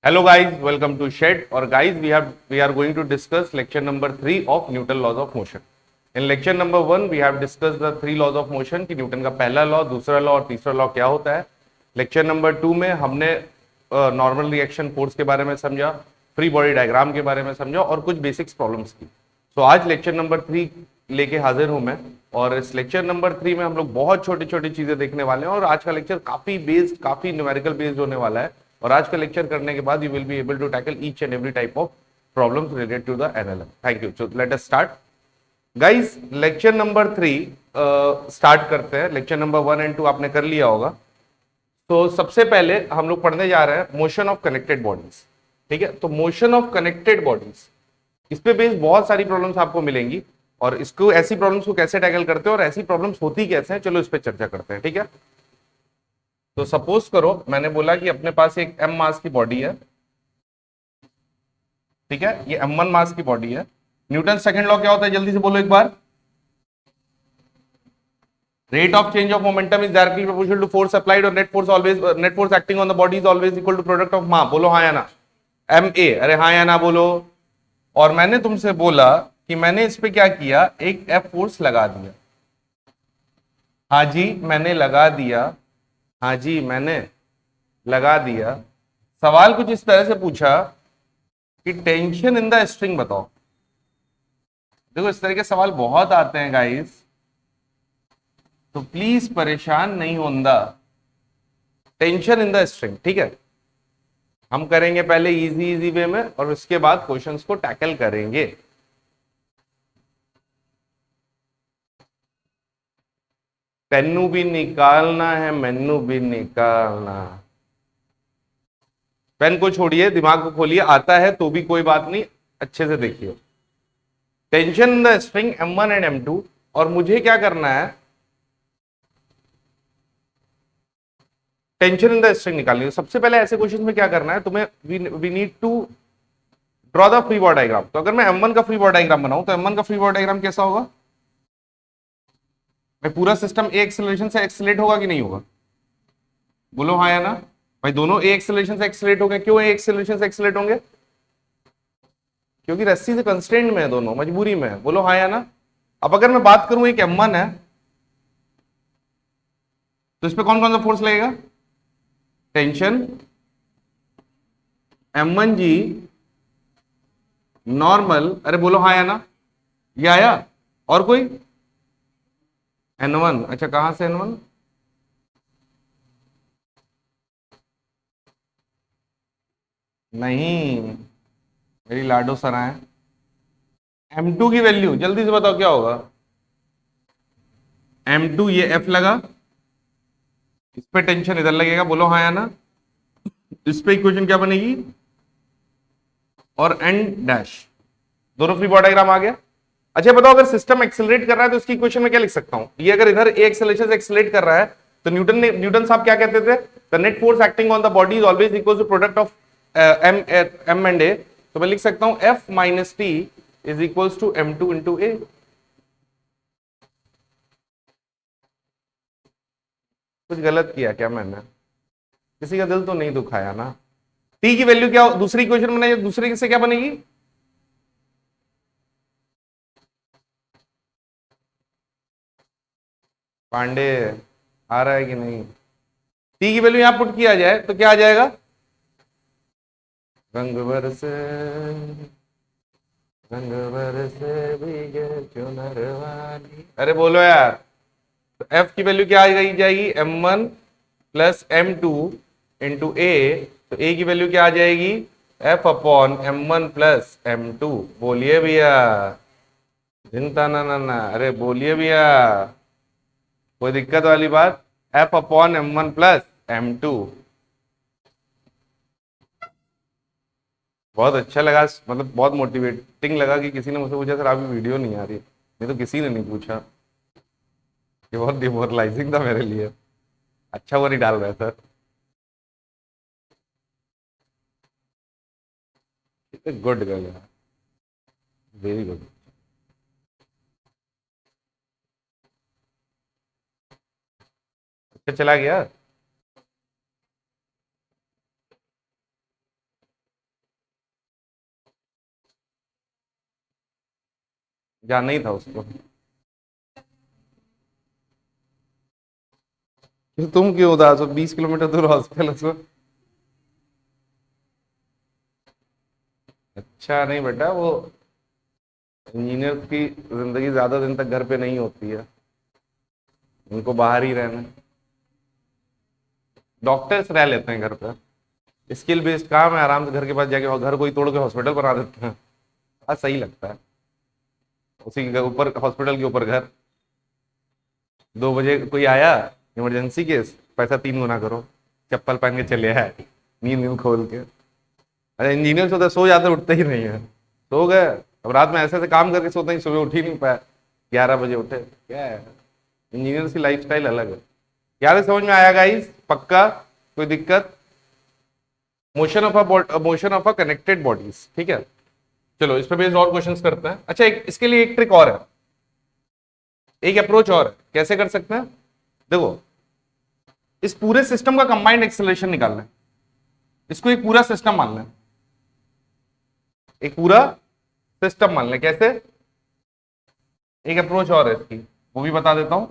Hello guys, welcome to Shed. Or guys, we are going to discuss lecture number 3 of Newton laws of motion. In lecture number 1 we have discussed the three laws of motion कि Newton का पहला law, दूसरा law और तीसरा law क्या होता है. Lecture number 2 में हमने नॉर्मल रिएक्शन फोर्स के बारे में समझा, फ्री बॉडी डायग्राम के बारे में समझा और कुछ बेसिक्स प्रॉब्लम्स की. तो आज लेक्चर नंबर 3 लेके हाजिर हूं मैं. और इस लेक्चर नंबर 3 में हम लोग बहुत छोटी छोटी चीजें देखने वाले हैं और आज का लेक्चर काफी न्यूमेरिकल बेस्ड होने वाला है. और आज का लेक्चर करने के बाद you will be able to tackle each and every type of problems related to the NLM. Thank you. So let us start guys. Lecture number 3 start करते हैं. लेक्चर नंबर 1 एंड 2 आपने कर लिया होगा. तो सबसे पहले हम लोग पढ़ने जा रहे हैं मोशन ऑफ कनेक्टेड बॉडीज. ठीक है, तो मोशन ऑफ कनेक्टेड बॉडीज, इस पे बेस्ड बहुत सारी प्रॉब्लम्स आपको मिलेंगी और इसको ऐसी प्रॉब्लम्स को कैसे टैकल करते हैं और ऐसी प्रॉब्लम्स होती कैसे हैं, चलो इस पे चर्चा करते हैं. ठीक है, तो सपोज करो मैंने बोला कि अपने पास एक m मास की बॉडी है. ठीक है, ये m1 मास की बॉडी है. न्यूटन सेकंड लॉ क्या होता है, जल्दी से बोलो एक बार. Rate of change of momentum is directly proportional to force applied और net force acting on the body is always equal to product of mass. बोलो हाँ या ना. ma, अरे हाँ या ना बोलो. और मैंने तुमसे बोला कि मैंने इस पे क्या किया, एक F फोर्स लगा दिया. हाँ जी मैंने लगा दिया. हाँ जी मैंने लगा दिया. सवाल कुछ इस तरह से पूछा कि टेंशन इन द स्ट्रिंग बताओ. देखो इस तरह के सवाल बहुत आते हैं गाइस, तो प्लीज परेशान नहीं होंदा. टेंशन इन द स्ट्रिंग, ठीक है, हम करेंगे पहले इजी इजी वे में और उसके बाद क्वेश्चंस को टैकल करेंगे. तेनू भी निकालना है, मैनू भी निकालना. पेन को छोड़िए, दिमाग को खोलिए. आता है तो भी कोई बात नहीं, अच्छे से देखिए. Tension in the string M1 and M2. और मुझे क्या करना है, टेंशन इन द स्ट्रिंग निकालनी है. सबसे पहले ऐसे क्वेश्चन में क्या करना है तुम्हें, we need to draw the free body diagram. तो अगर मैं M1 का फ्री बॉडी डायग्राम बनाऊं तो M1 का फ्री बॉडी डायग्राम कैसा होगा भाई. पूरा सिस्टम ए एक्सेलरेशन से एक्सेलरेट होगा कि नहीं होगा, बोलो हाँ या ना. भाई दोनों ए एक्सेलरेशन से एक्सेलरेट हो गए. क्यों ए एक्सेलरेशन से एक्सेलरेट होंगे, क्योंकि रस्सी से कंस्ट्रेंट में है, दोनों मजबूरी में है. बोलो हाँ या ना. अब अगर मैं बात करूं एक M1 है तो इस पे कौन कौन सा फोर्स लगेगा, टेंशन M1 जी नॉर्मल. अरे बोलो हाँ या ना, ये आया. और कोई N1. अच्छा कहां से N1, नहीं मेरी लाडो सराय. M2 की वैल्यू जल्दी से बताओ क्या होगा. M2 ये F लगा, इस पे टेंशन इधर लगेगा. बोलो हाँ या ना. इस पे इक्वेशन क्या बनेगी, और N डैश. दोनों फ्री बॉडी डायग्राम आ गया. अच्छा बताओ अगर सिस्टम एक्सेलरेट कर रहा है तो इसकी इक्वेशन में क्या लिख सकता हूं. ये अगर इधर ए एक्सेलरेशन से एक्सेलरेट कर रहा है तो न्यूटन साहब क्या कहते थे, the net force acting on the body is always equal to product of M and A. तो मैं लिख सकता हूं F minus T is equal to M2 into A. कुछ गलत किया क्या मैंने, किसी का दिल तो नहीं दुखाया ना. टी की वैल्यू क्या, दूसरी इक्वेशन बनाइए, दूसरे से क्या बनेगी, पांडे आ रहा है कि नहीं. टी की वैल्यू यहां पुट किया जाए तो क्या आ जाएगा, रंग बरसे रंग बरसे भीगे चुनर वाली. अरे बोलो यार. तो एफ की वैल्यू क्या आ जाएगी, M1 प्लस M2 इंटू ए. तो ए की वैल्यू क्या आ जाएगी, F upon M1 plus M2. बोलिए भैया, चिंता ना. अरे बोलिए भैया, कोई दिक्कत वाली बात. F upon M1 plus M2. बहुत अच्छा लगा, मतलब बहुत मोटिवेटिंग लगा कि किसी ने मुझसे पूछा सर अभी वीडियो नहीं आ रही. नहीं तो किसी ने नहीं पूछा. ये बहुत डिमोरलाइजिंग था मेरे लिए. अच्छा वो नहीं डाल रहा है sir. Good girl, very good. अच्छा चला गया. जाना ही था उसको। तुम क्यों उदास हो, 20 किलोमीटर दूर हॉस्पिटल उसको। अच्छा नहीं बेटा, वो इंजीनियर्स की जिंदगी ज्यादा दिन तक घर पे नहीं होती है, उनको बाहर ही रहना है। डॉक्टर्स रह लेते हैं घर पे, स्किल बेस्ड काम है, आराम से घर के पास जाके और घर कोई तोड़ के हॉस्पिटल बना देते हैं। हाँ सही लगता है, उसी के ऊपर हॉस्पिटल के ऊपर घर। 2 बजे कोई आया, इमरजेंसी केस, पैसा 3 गुना करो, चप्पल पहन के चले आए, नींद नींद खोल के। अरे इंजीनियर होता है, सो जाते उठते ही नहीं है, सो गए। अब रात में ऐसे ऐसे काम करके सोते ही, सुबह उठ ही नहीं पाया, 11 बजे उठे, क्या है, इंजीनियर की लाइफ स्टाइल अलग है। यार समझ में आया गाइस, पक्का, कोई दिक्कत? Motion of a connected bodies, ठीक है। चलो इस पे बेस्ड और क्वेश्चंस करते हैं। अच्छा इसके लिए एक ट्रिक और है, एक अप्रोच और है, कैसे कर सकते हैं? देखो, इस पूरे सिस्टम का कंबाइंड एक्सेलरेशन निकालना है, इसको एक पूरा सिस्टम मान लें, एक पूरा सिस्टम मान लें। कैसे? एक अप्रोच और है इसकी, वो भी बता देता हूं।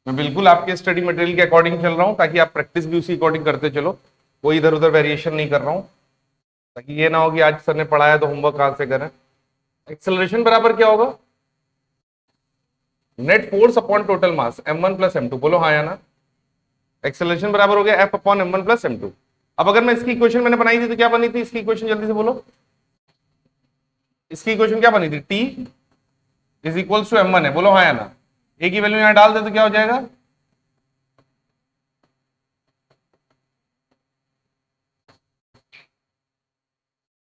मैं बिल्कुल आपके स्टडी मटेरियल के अकॉर्डिंग चल रहा हूं, ताकि आप प्रैक्टिस भी उसी अकॉर्डिंग करते चलो, कोई इधर उधर वेरिएशन नहीं कर रहा हूं, ताकि ये ना हो कि आज सर ने पढ़ाया तो होमवर्क कहां से करें। एक्सेलरेशन बराबर क्या होगा? Net force upon total mass m1 plus m2, बोलो हाँ या ना। एक्सेलरेशन बराबर हो गया F upon m1 plus m2। अब अगर मैं इसकी इक्वेशन मैंने बनाई थी तो क्या बनी थी इसकी इक्वेशन, जल्दी से बोलो। इसकी इक्वेशन क्या बनी थी? T is equals to m1 है, बोलो हाँ या ना। ए की वैल्यू यहां डाल दे तो क्या हो जाएगा?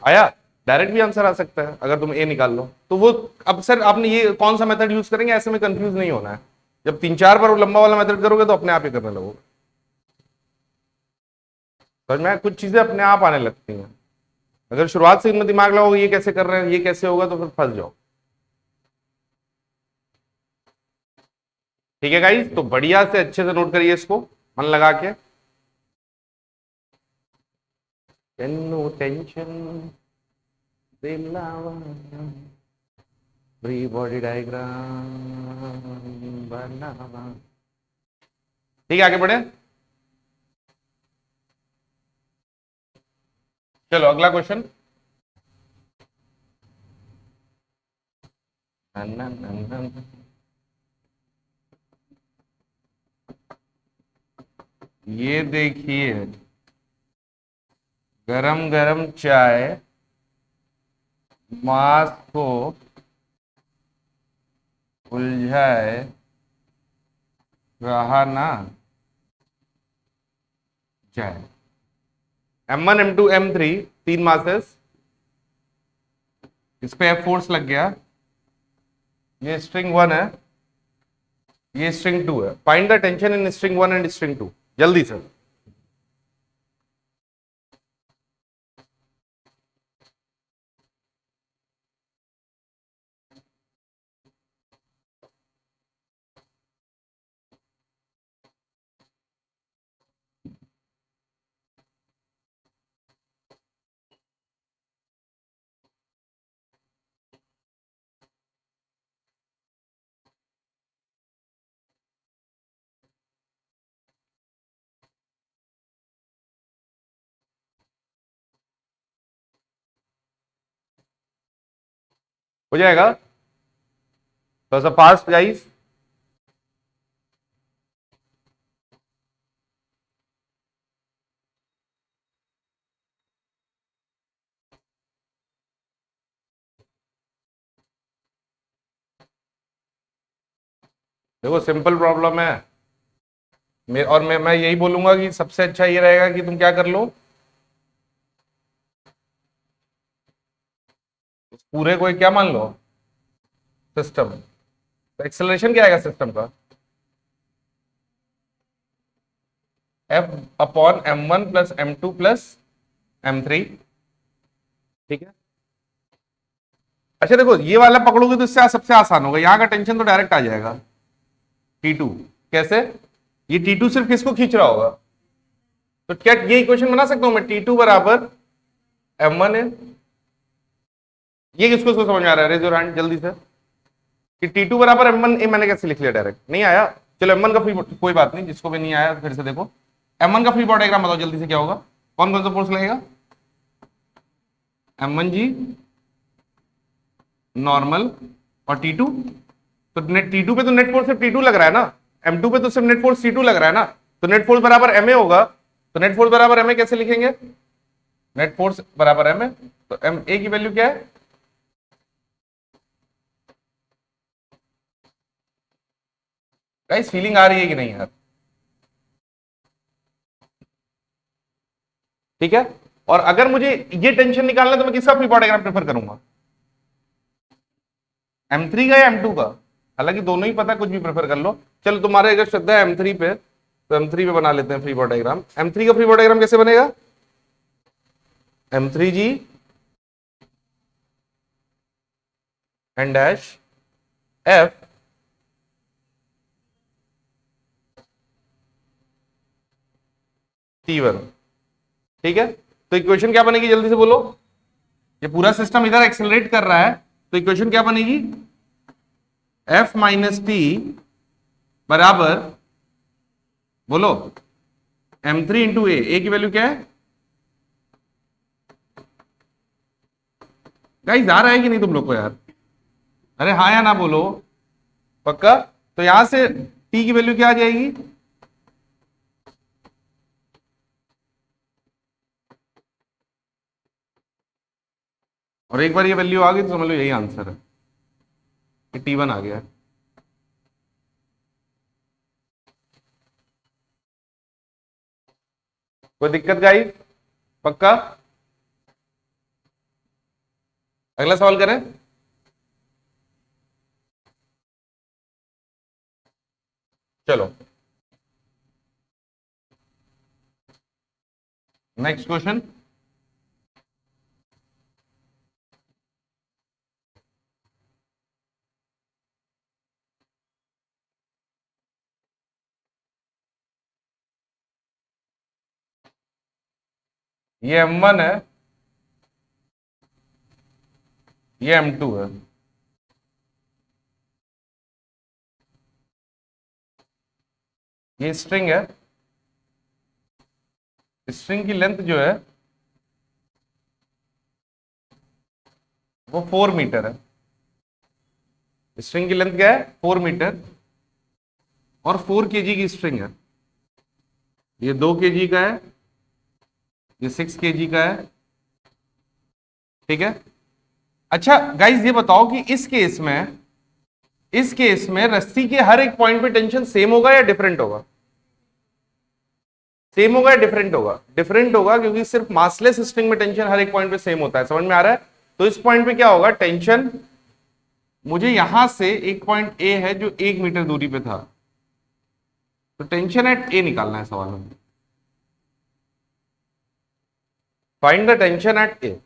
आया? डायरेक्ट भी आंसर आ सकता है अगर तुम ए निकाल लो तो वो। अब सर आपने ये कौन सा मेथड यूज करेंगे, ऐसे में कंफ्यूज नहीं होना है। जब 3 4 बार लंबा वाला मेथड करोगे तो अपने आप ही करने लगोगे। समझ में? कुछ चीजें अपने आप आने लगती हैं, अगर शुरुआत से इनमें दिमाग लगाओगे ये कैसे कर रहे हैं, ये कैसे होगा, तो फिर फंस जाओ। ठीक है गाइस, तो बढ़िया से अच्छे से नोट करिए इसको, मन लगा के। No tension, free body diagram बनावा। ठीक है, आगे बढ़े। चलो अगला क्वेश्चन। ये देखिए, गरम गरम चाय मांस को उलझाए रहा ना जाए। m1 m2 m3 तीन मासेस, इस पे F फोर्स लग गया, ये स्ट्रिंग 1 है, ये स्ट्रिंग 2 है। Find the tension in string 1 and string 2, जल्दी से। हो जाएगा थोड़ा सा फास्ट गाइस। देखो सिंपल प्रॉब्लम है, और मैं यही बोलूंगा कि सबसे अच्छा ये रहेगा कि तुम क्या कर लो, उस पूरे को एक क्या मान लो, सिस्टम। तो एक्सेलरेशन क्या आएगा सिस्टम का? F upon m1 plus m2 plus m3। ठीक है, अच्छा देखो ये वाला पकड़ोगे तो इससे सबसे आसान होगा, यहां का टेंशन तो डायरेक्ट आ जाएगा T2। कैसे? ये T2 सिर्फ किसको खींच रहा होगा, तो क्या ये इक्वेशन बना सकता हूं मैं, T2 बराबर m1 है ये किसको इसको समझ में आ रहा है? रेज योर हैंड जल्दी से कि T2 बराबर M1 ए मैंने कैसे लिख लिया डायरेक्ट? नहीं आया? चलो M1 का फ्री, कोई बात नहीं, जिसको भी नहीं आया फिर से देखो। M1 का फ्री बॉडी डायग्राम बताओ जल्दी से, क्या होगा? कौन कौन सा फोर्स लगेगा? M1 जी नॉर्मल, और T2 तो नेट, T2 पे तो नेट फोर्स सिर्फ T2 लग रहा है ना, M2 पे तो सिर्फ नेट फोर्स T2 लग रहा है ना, तो नेट फोर्स बराबर Ma होगा। तो नेट फोर्स बराबर Ma कैसे लिखेंगे? नेट फोर्स बराबर Ma, तो Ma की वैल्यू क्या है? गाइस फीलिंग आ रही है कि नहीं यार? ठीक है, और अगर मुझे ये टेंशन निकालना है तो मैं किसका फ्री बॉडी डायग्राम प्रेफर करूंगा? M3 का या M2 का? हालांकि दोनों ही पता, कुछ भी प्रेफर कर लो। चलो तुम्हारे अगर श्रद्धा है M3 पे, तो M3 पे बना लेते हैं फ्री बॉडी डायग्राम। M3 का फ्री बॉडी डायग्राम कैसे बनेगा? M3 G N dash F T1। ठीक है, तो इक्वेशन क्या बनेगी जल्दी से बोलो? ये पूरा सिस्टम इधर एक्सेलरेट कर रहा है, तो इक्वेशन क्या बनेगी? F माइनस टी बराबर, बोलो, M3 इंटू ए की वैल्यू क्या है? गाइस आ रहा है कि नहीं तुम लोग को यार? अरे हाँ या ना बोलो, पक्का? तो यहां से टी की वैल्यू क्या आ जाएगी? और एक बार ये वैल्यू आ गई तो समझ लो यही आंसर है, कि T1 आ गया। कोई दिक्कत गाइस? पक्का? अगला सवाल करें। चलो नेक्स्ट क्वेश्चन। ये M1 है, ये M2 है। ये स्ट्रिंग है, स्ट्रिंग की लेंथ जो है वो 4 मीटर है। स्ट्रिंग की लेंथ क्या है? 4 मीटर, और 4 केजी की स्ट्रिंग है। ये 2 केजी का है, ये 6 केजी का है। ठीक है, अच्छा गाइज ये बताओ कि इस केस में रस्सी के हर एक पॉइंट पे टेंशन सेम होगा या डिफरेंट होगा? सेम होगा या डिफरेंट होगा? डिफरेंट होगा, क्योंकि सिर्फ मासलेस स्ट्रिंग में टेंशन हर एक पॉइंट पे सेम होता है। समझ में आ रहा है? तो इस पॉइंट पे क्या होगा? टेंशन, मुझे यहां से एक पॉइंट ए है जो 1 मीटर दूरी पे था, तो टेंशन एट ए निकालना है सवाल में। Find the tension at A.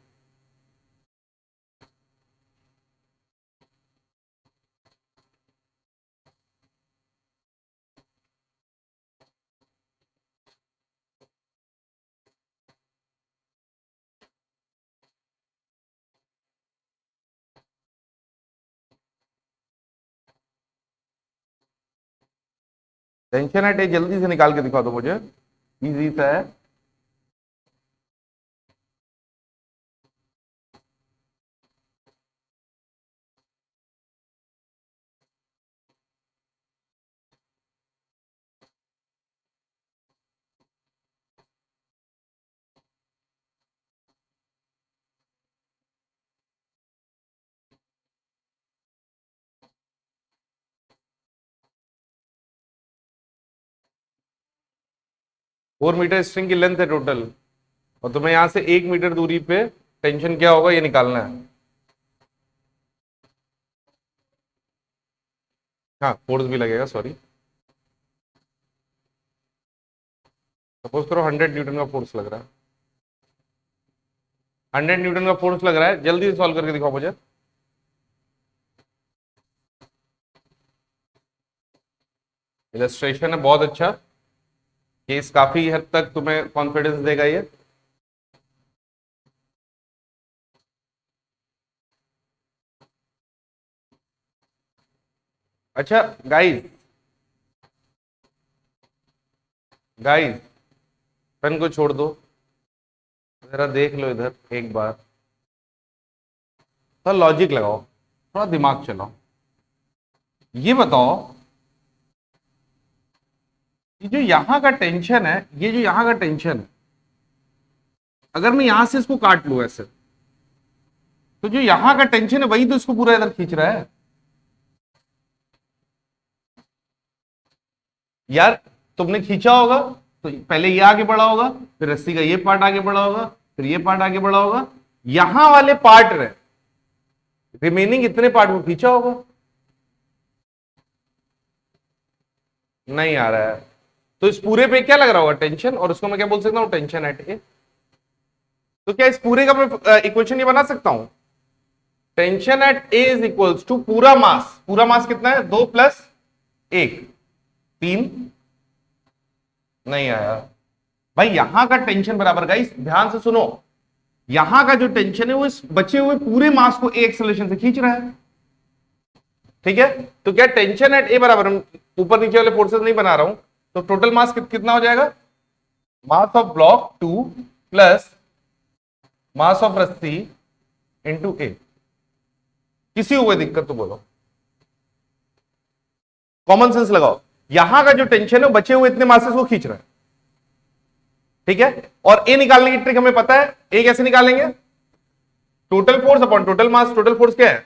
Tension at A जल्दी से निकाल के दिखा दो मुझे, इजी सा है। 4 मीटर स्ट्रिंग की लेंथ है टोटल, और तुम्हें यहां से 1 मीटर दूरी पे टेंशन क्या होगा ये निकालना है। हाँ फोर्स भी लगेगा, सॉरी। सपोज करो 100 न्यूटन का फोर्स लग रहा है, 100 न्यूटन का फोर्स लग रहा है। जल्दी से सॉल्व करके दिखाओ मुझे। इलस्ट्रेशन है बहुत अच्छा, केस काफी हद तक तुम्हें कॉन्फिडेंस देगा ये। अच्छा गाइस, गाइस पेन को छोड़ दो, जरा देख लो इधर एक बार, थोड़ा लॉजिक लगाओ, थोड़ा दिमाग चलाओ। ये बताओ, ये जो यहां का टेंशन है, ये जो यहां का टेंशन है, अगर मैं यहां से इसको काट लू ऐसे, तो जो यहां का टेंशन है वही तो इसको पूरा इधर खींच रहा है यार। तुमने खींचा होगा तो पहले ये आगे बढ़ा होगा, फिर रस्सी का ये पार्ट आगे बढ़ा होगा, फिर ये पार्ट आगे बढ़ा होगा, यहां वाले पार्ट रहे, रिमेनिंग इतने पार्ट को खींचा होगा। नहीं आ रहा है तो इस पूरे पे क्या लग रहा होगा, टेंशन, और उसको मैं क्या बोल सकता हूं, टेंशन एट ए। तो क्या इस पूरे का मैं इक्वेशन ये बना सकता हूं, tension at A is equals to पूरा मास, पूरा मास कितना है, 2 + 1 3। नहीं आया भाई, यहां का टेंशन बराबर, गाइस ध्यान से सुनो, यहां का जो टेंशन है वो इस बचे हुए पूरे मास को एक एक्सेलरेशन से खींच रहा है, ठीक है। तो क्या टेंशन एट ए बराबर, ऊपर नीचे वाले फोर्सेस नहीं बना रहा हूं, तो टोटल मास कितना हो जाएगा, mass of block 2 plus mass of रस्सी इंटू ए। किसी हुए दिक्कत तो बोलो, कॉमन सेंस लगाओ, यहां का जो टेंशन है बचे हुए इतने मासेस को खींच रहा है, ठीक है। और ए निकालने की ट्रिक हमें पता है, ए कैसे निकालेंगे, total force upon total mass. Total force क्या है,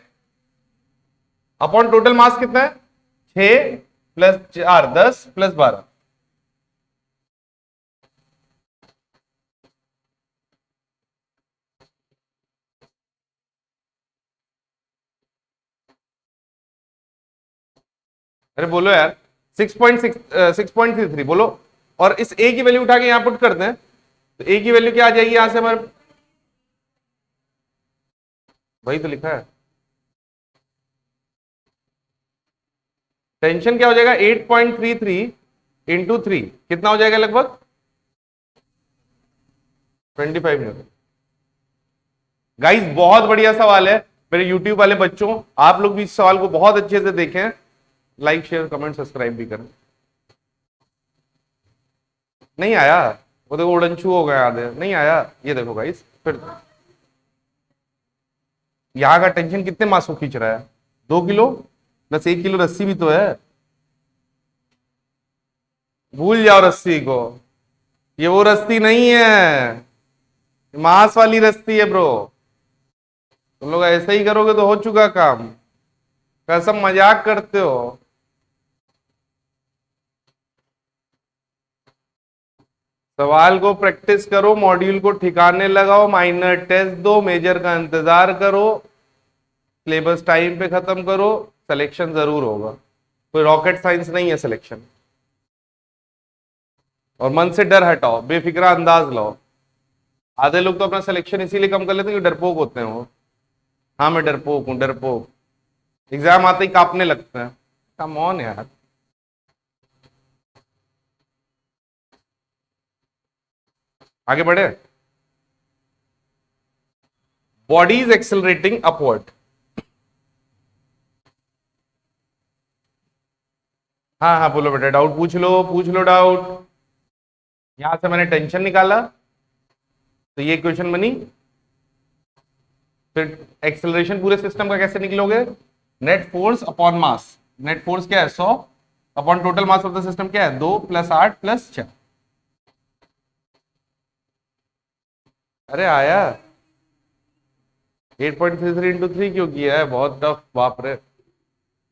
अपॉन टोटल मास कितना है, 6 + 4 10 + 12। अरे बोलो यार, 6.33 बोलो। और इस ए की वैल्यू उठा के यहां पुट करते हैं, तो ए की वैल्यू क्या आ जाएगी यहां से हमारे, वही तो लिखा है, टेंशन क्या हो जाएगा, 8.33 इंटू 3 कितना हो जाएगा, लगभग 25 न्यूटन। गाइस बहुत बढ़िया सवाल है मेरे यूट्यूब वाले बच्चों, आप लोग भी इस सवाल को बहुत अच्छे से देखें, लाइक शेयर कमेंट सब्सक्राइब भी करें। नहीं आया, वो देखो उड़नछू हो गया आधे, नहीं आया। ये देखो गाइस, फिर यहां का टेंशन कितने मास को खींच रहा है, 2 किलो प्लस 1 किलो रस्सी भी तो है, भूल जाओ रस्सी को, ये वो रस्सी नहीं है, मास वाली रस्सी है ब्रो। तुम लोग ऐसे ही करोगे तो हो चुका काम, कसम मजाक करते हो। सवाल को प्रैक्टिस करो, मॉड्यूल को ठिकाने लगाओ, माइनर टेस्ट दो, मेजर का इंतजार करो, सिलेबस टाइम पे खत्म करो, सिलेक्शन जरूर होगा। कोई रॉकेट साइंस नहीं है सिलेक्शन। और मन से डर हटाओ, बेफिक्रा अंदाज लाओ। आधे लोग तो अपना सिलेक्शन इसीलिए कम कर लेते हैं कि डरपोक होते हैं वो। हाँ मैं डरपोक हूं, डरपोक, एग्जाम आते ही कांपने लगते हैं। कम ऑन यार, आगे बढ़े। Body is accelerating upward. हाँ हाँ बोलो बेटा, डाउट पूछ लो डाउट। यहां से मैंने टेंशन निकाला तो ये क्वेश्चन बनी, फिर एक्सेलरेशन पूरे सिस्टम का कैसे निकलोगे, net force upon mass. Net force क्या है, 100 upon total mass of the system क्या है, 2 + 8 + 4। अरे आया, 8.33 इंटू 3 क्यों किया है, बहुत टफ, बाप रे।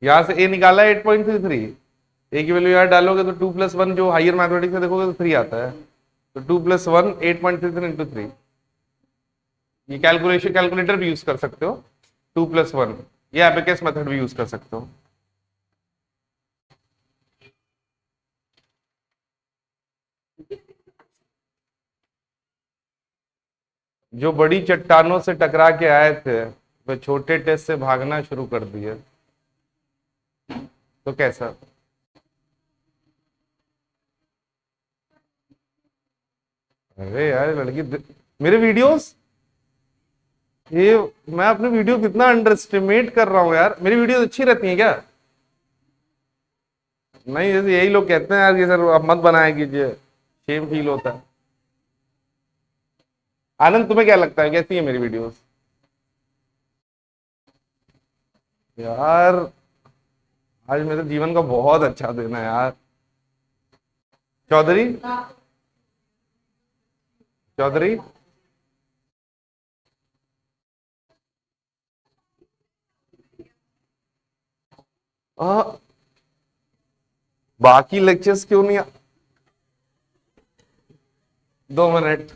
यहां से ए निकाला है 8.33, ए की वैल्यू यार डालोगे तो 2 + 1, जो हायर मैथमेटिक्स में देखोगे तो 3 आता है, तो 2 + 1 8.33 इंटू 3। ये कैलकुलेटर भी यूज कर सकते हो, 2 + 1, ये एबेकस मेथड भी यूज कर सकते हो। जो बड़ी चट्टानों से टकरा के आए थे वे छोटे टेस्ट से भागना शुरू कर दिए, तो कैसा। अरे यार लड़की मेरे वीडियोस, ये मैं अपने वीडियो कितना अंडर एस्टिमेट कर रहा हूँ यार, मेरी वीडियोस अच्छी रहती हैं क्या। नहीं, जैसे यही लोग कहते हैं यार कि सर अब मत बनाया कीजिए, शेम फील होता है। आनंद, तुम्हें क्या लगता है, कैसी है मेरी वीडियोस? यार आज मेरे जीवन का बहुत अच्छा दिन है यार। चौधरी, चौधरी, आ, बाकी लेक्चर्स क्यों नहीं 2 मिनट।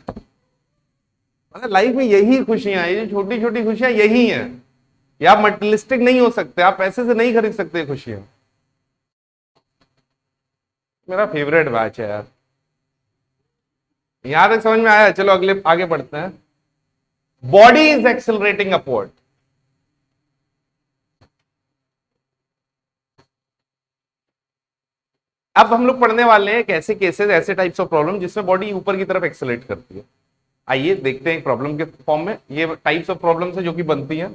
मतलब लाइफ में यही खुशियां, ये छोटी छोटी खुशियां यही हैं। ये आप मटेरियलिस्टिक नहीं हो सकते, आप पैसे से नहीं खरीद सकते खुशियां। मेरा फेवरेट बैच है यार। यहां तक समझ में आया? चलो अगले आगे बढ़ते हैं। Body is accelerating upward. अब हम लोग पढ़ने वाले हैं कैसे केसेस, ऐसे टाइप्स ऑफ प्रॉब्लम जिसमें बॉडी ऊपर की तरफ एक्सेलरेट करती है। आइए देखते हैं एक प्रॉब्लम के फॉर्म में ये टाइप्स ऑफ प्रॉब्लम्स है जो कि बनती हैं।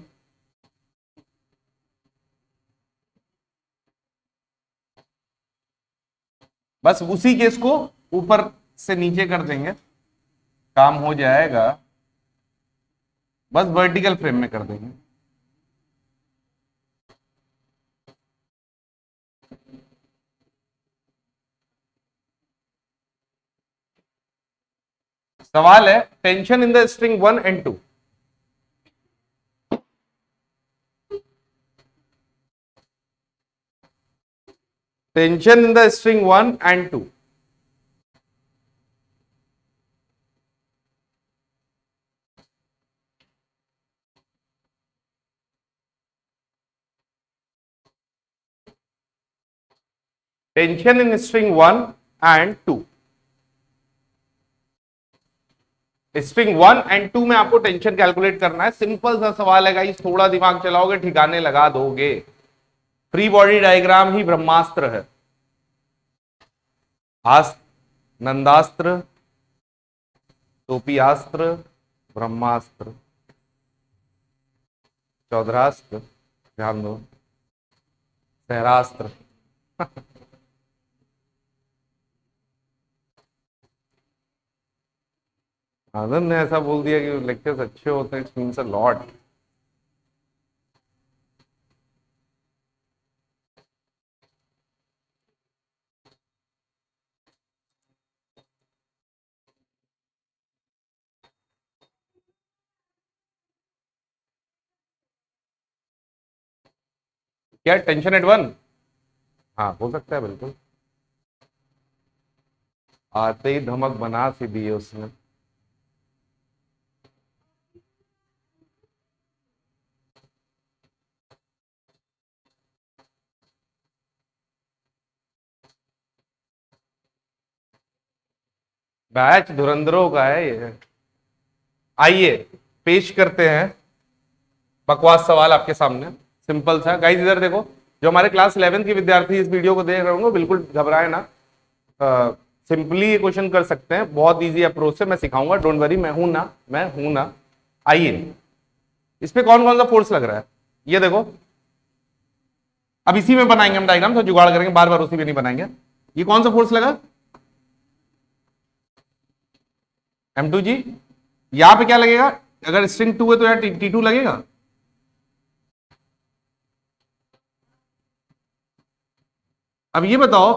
बस उसी केस को ऊपर से नीचे कर देंगे, काम हो जाएगा। बस वर्टिकल फ्रेम में कर देंगे। सवाल है tension in the string 1 and 2। Tension in the string 1 and 2। Tension in string 1 and 2। String 1 and 2 में आपको टेंशन कैलकुलेट करना है। सिंपल सा सवाल है गाइस, थोड़ा दिमाग चलाओगे ठिकाने लगा दोगे। फ्री बॉडी डायग्राम ही ब्रह्मास्त्र है। नंदास्त्र, टोपियास्त्र, ब्रह्मास्त्र, चौधरास्त्र, ध्यान दो, सहरास्त्र। आनंद ने ऐसा बोल दिया कि लेक्चर्स अच्छे होते हैं, इट्स मींस अ लॉट। क्या टेंशन एट 1? हाँ हो सकता है बिल्कुल। आते ही धमक बना सी दी है उसने। बैच धुरंधरों का है ये। आइए पेश करते हैं बकवास सवाल आपके सामने। सिंपल सा गाइस, इधर देखो। जो हमारे क्लास 11 के विद्यार्थी इस वीडियो को देख रहे होंगे बिल्कुल घबराए ना। सिंपली ये क्वेश्चन कर सकते हैं, बहुत इजी अप्रोच से मैं सिखाऊंगा, डोंट वरी। मैं हूं ना, मैं हूं ना। आइए, इस पे कौन कौन सा फोर्स लग रहा है ये देखो। अब इसी में बनाएंगे हम डायग्राम, तो जुगाड़ करेंगे, बार बार उसी में नहीं बनाएंगे। ये कौन सा फोर्स लगा? M2G। यहां पे क्या लगेगा? अगर स्ट्रिंग 2 है तो यार T2 लगेगा। अब ये बताओ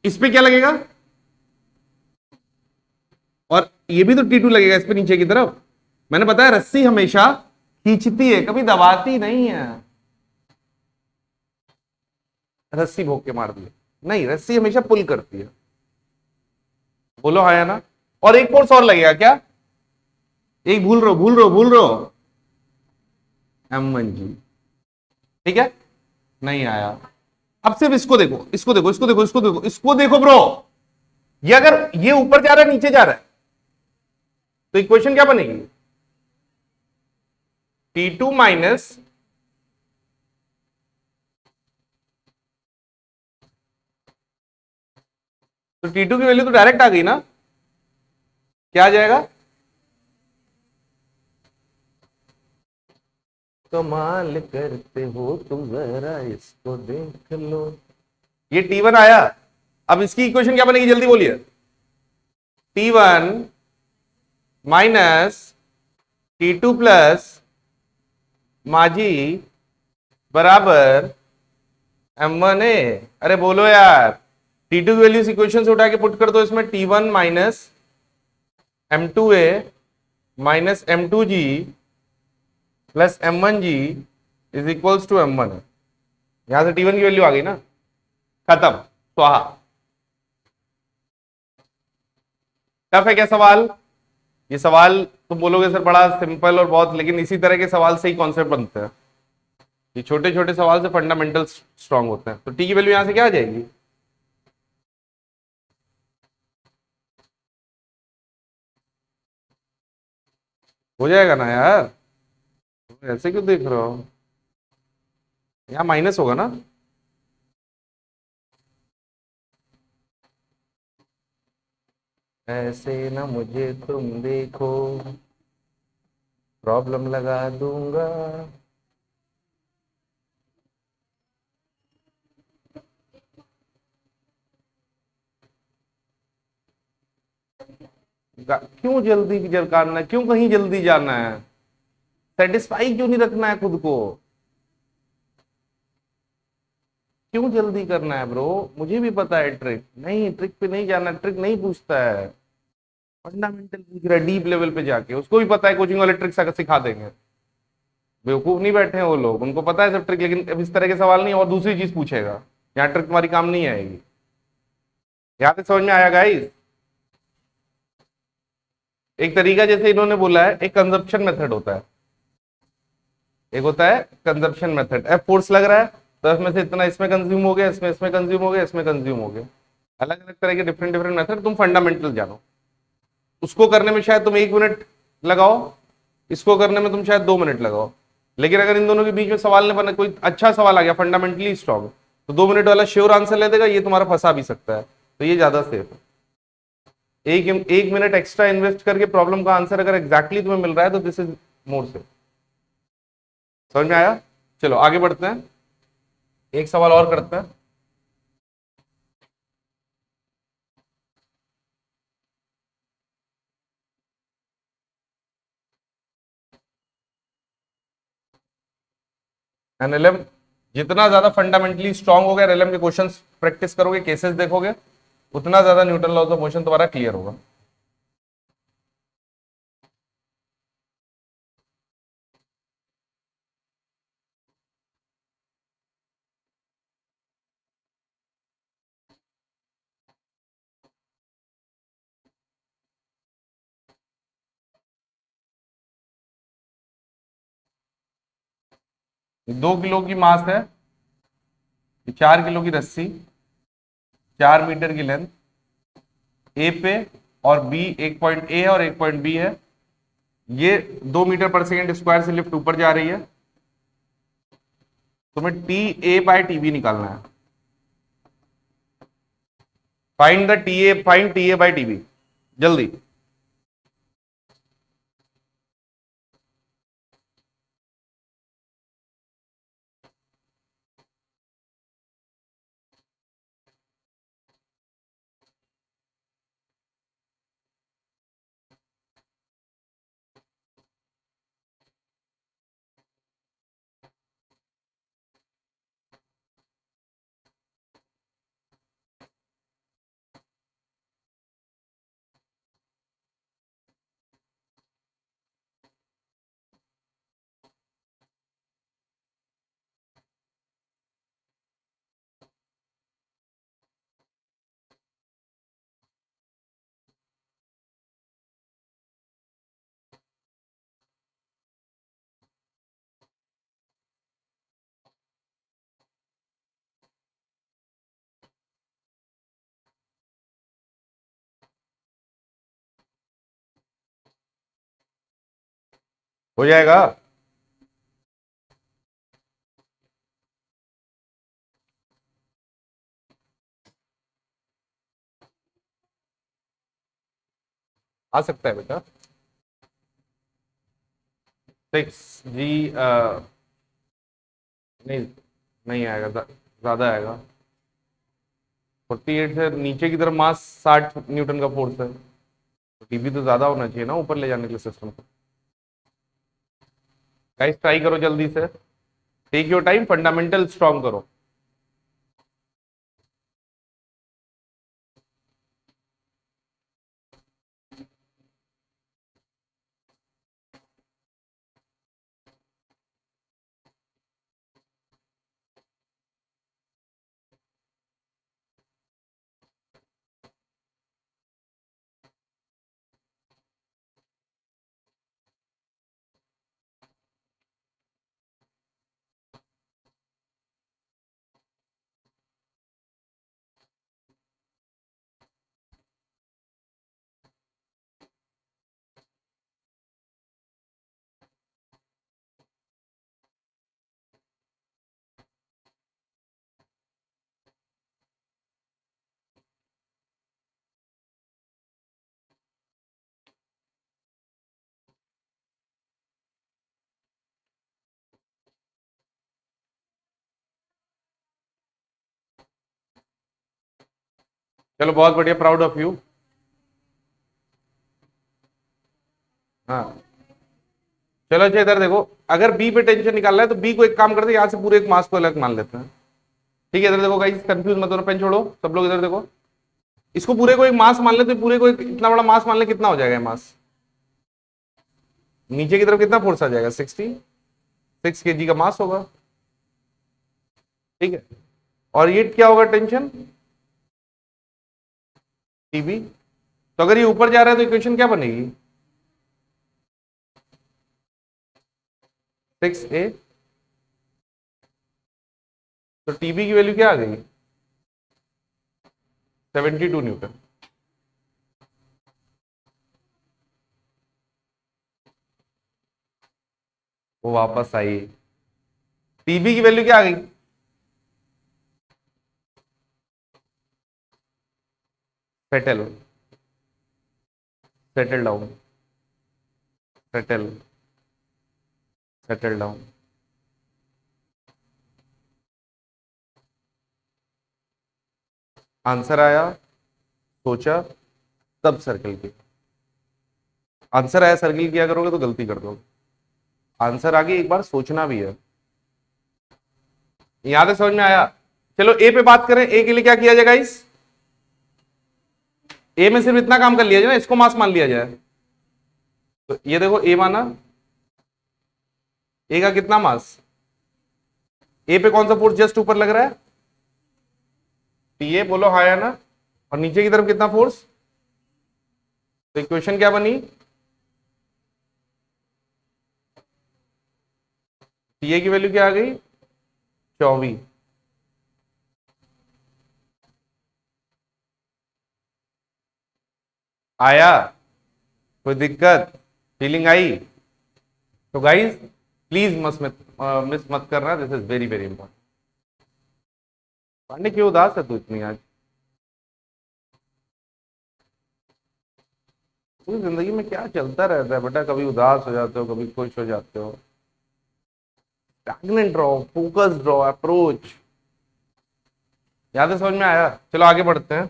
इस पे क्या लगेगा? और ये भी तो T2 लगेगा इस पे नीचे की तरफ। मैंने बताया रस्सी हमेशा खींचती है, कभी दबाती नहीं है। रस्सी भोग के मार दिया, नहीं, रस्सी हमेशा पुल करती है। बोलो हाँ या ना। और एक फोर्स और लगेगा क्या? एक भूल रहे हो, भूल रहे हो, भूल रहे हो। M1G। ठीक है, नहीं आया। अब सिर्फ इसको देखो, इसको देखो, इसको देखो, इसको देखो, इसको देखो ब्रो। ये अगर ये ऊपर जा रहा है नीचे जा रहा है तो इक्वेशन क्या बनेगी? T2 माइनस तो T2 की वैल्यू तो डायरेक्ट आ गई ना। क्या आ जाएगा? कमाल करते हो तुम, जरा इसको देख लो। ये T1 आया, अब इसकी इक्वेशन क्या बनेगी जल्दी बोलिए। T1 माइनस T2 प्लस माझी बराबर M1A। अरे बोलो यार, T2 की वैल्यू इक्वेशन से उठा के पुट कर दो इसमें, T1 minus M2A minus M2G plus M1G is equals to M1। यहां से T1 की वैल्यू आ गई ना, खत्म, स्वाहा। टफ है क्या सवाल? ये सवाल तुम बोलोगे सर बड़ा सिंपल और बहुत, लेकिन इसी तरह के सवाल से ही कॉन्सेप्ट बनते हैं। ये छोटे छोटे सवाल से फंडामेंटल स्ट्रांग होते हैं। तो टी की वैल्यू यहां से क्या आ जाएगी? हो जाएगा ना यार, ऐसे क्यों देख रहे हो? यहाँ माइनस होगा ना। ऐसे ना मुझे तुम देखो, प्रॉब्लम लगा दूंगा। क्यों जल्दी करना है? क्यों कहीं जल्दी जाना है? सेटिस्फाई क्यों नहीं रखना है खुद को? क्यों जल्दी करना है ब्रो? मुझे भी पता है ट्रिक, नहीं ट्रिक पे नहीं जाना, ट्रिक नहीं पूछता है, फंडामेंटल पूछ रहा है डीप लेवल पे जाके। उसको भी पता है कोचिंग वाले ट्रिक सिखा देंगे। बेवकूफ नहीं बैठे हैं वो लोग, उनको पता है सब ट्रिक, लेकिन अब इस तरह के सवाल नहीं, और दूसरी चीज पूछेगा। यहाँ ट्रिक तुम्हारी काम नहीं आएगी। यहाँ पे समझ में आया गाइस? एक तरीका जैसे इन्होंने बोला है, एक कंजप्शन मेथड होता है, एक होता है कंजप्शन मेथड। एफ फोर्स लग रहा है तो इसमें से इतना इसमें कंज्यूम हो गया, इसमें कंज्यूम हो गया, इसमें कंज्यूम हो गया। अलग अलग तरह के डिफरेंट डिफरेंट मेथड, तुम फंडामेंटल जानो। उसको करने में शायद तुम 1 मिनट लगाओ, इसको करने में तुम शायद 2 मिनट लगाओ। लेकिन अगर इन दोनों के बीच में सवाल ने बना, कोई अच्छा सवाल आ गया फंडामेंटली स्ट्रॉन्ग, तो 2 मिनट वाला श्योर आंसर ले देगा, ये तुम्हारा फंसा भी सकता है, तो ये ज्यादा सेफ है। एक मिनट एक्स्ट्रा इन्वेस्ट करके प्रॉब्लम का आंसर अगर एग्जैक्टली तुम्हें मिल रहा है तो दिस इज मोर सेफ। समझ में आया? चलो आगे बढ़ते हैं, एक सवाल और करते हैं। एनएलएम जितना ज्यादा फंडामेंटली स्ट्रांग होगा, एनएलएम के क्वेश्चंस प्रैक्टिस करोगे, केसेस देखोगे, उतना ज्यादा न्यूटन लॉज ऑफ मोशन तुम्हारा क्लियर होगा। ये 2 किलो की मास है, 4 किलो की रस्सी, 4 मीटर की लेंथ, ए पे और बी, एक पॉइंट ए है और एक पॉइंट बी है। ये 2 मीटर पर सेकेंड स्क्वायर से लिफ्ट ऊपर जा रही है। तुम्हें T A by T B निकालना है। Find T A by T B, जल्दी। हो जाएगा। आ सकता है बेटा। 6 जी नहीं, नहीं आएगा, ज्यादा आएगा। 48 से नीचे की तरफ मास 60 न्यूटन का फोर्स है, तो टीबी तो ज्यादा होना चाहिए ना ऊपर ले जाने के लिए सिस्टम को। गाइस ट्राई करो जल्दी से, take your time, fundamental strong करो। चलो बहुत बढ़िया, प्राउड ऑफ यू। हाँ चलो अच्छा इधर देखो, अगर बी पे टेंशन निकालना है तो बी को एक काम करते हैं, यहां से पूरे एक मास को अलग मान लेते हैं। ठीक है, इधर देखो गाइस, कंफ्यूज मत होना, पेन छोड़ो सब लोग, इधर देखो, इसको पूरे को एक मास मान लेते, पूरे को एक इतना बड़ा मास मान ले, कितना हो जाएगा मास? नीचे की तरफ कितना फोर्स आ जाएगा? 66 kg का मास होगा। ठीक है, और ये क्या होगा? Tension TB. तो अगर ये ऊपर जा रहा है तो इक्वेशन क्या बनेगी? 6a, तो टीबी की वैल्यू क्या आ गई? 72 न्यूटन। वो वापस आई, टीबी की वैल्यू क्या आ गई? Settle, settle down, settle, settle down. Answer आया, सोचा, तब सर्कल किया। आंसर आया, सर्कल किया करोगे तो गलती कर दोगे। आंसर आगे एक बार सोचना भी है। यहां तक समझ में आया? चलो ए पे बात करें, ए के लिए क्या किया जाएगा? इस ए में सिर्फ इतना काम कर लिया जाए ना, इसको मास मान लिया जाए। तो ये देखो ए माना, ए का कितना मास? ए पे कौन सा फोर्स जस्ट ऊपर लग रहा है? टीए, बोलो हाँ या ना। और नीचे की तरफ कितना फोर्स? तो इक्वेशन क्या बनी? टीए की वैल्यू क्या आ गई? 24। आया? कोई दिक्कत, फीलिंग आई? तो गाइस प्लीज मिस मत करना, this is very very important. Pandey क्यों उदास है तू इतनी आज? पूरी जिंदगी में क्या चलता रहता है बेटा? कभी उदास हो जाते हो, कभी खुश हो जाते हो। स्टैग्नेंट रहो, फोकस्ड रहो, अप्रोच। याद है? समझ में आया? चलो आगे बढ़ते हैं।